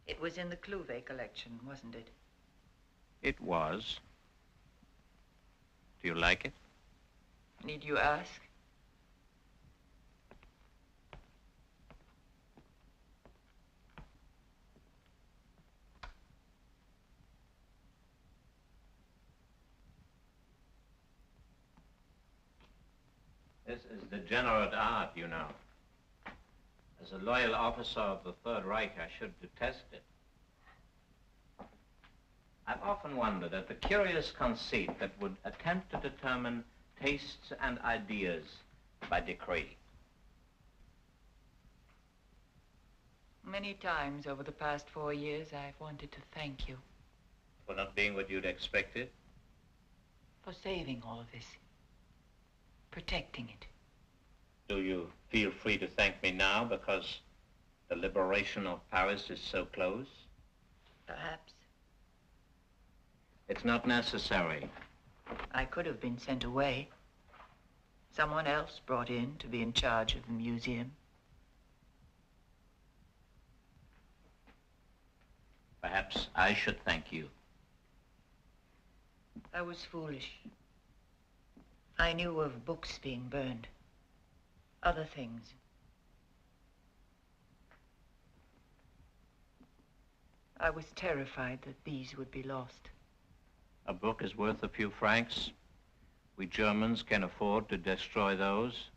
It was in the Clouvet collection, wasn't it? It was. Do you like it? Need you ask? This is degenerate art, you know. As a loyal officer of the Third Reich, I should detest it. I've often wondered at the curious conceit that would attempt to determine tastes and ideas by decree. Many times over the past 4 years, I've wanted to thank you. For not being what you'd expected? For saving all of this. Protecting it. Do you feel free to thank me now because the liberation of Paris is so close? Perhaps. It's not necessary. I could have been sent away. Someone else brought in to be in charge of the museum. Perhaps I should thank you. I was foolish. I knew of books being burned. Other things. I was terrified that these would be lost. A book is worth a few francs. We Germans can afford to destroy those.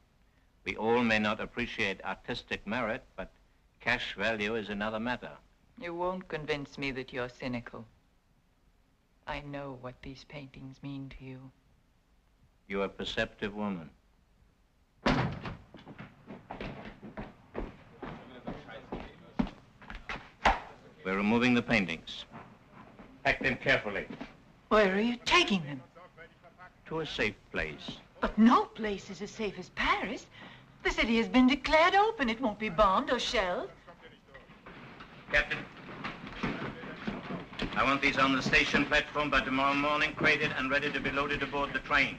We all may not appreciate artistic merit, but cash value is another matter. You won't convince me that you're cynical. I know what these paintings mean to you. You're a perceptive woman. We're removing the paintings. Pack them carefully. Where are you taking them? To a safe place. But no place is as safe as Paris. The city has been declared open. It won't be bombed or shelled. Captain, I want these on the station platform by tomorrow morning, crated and ready to be loaded aboard the train.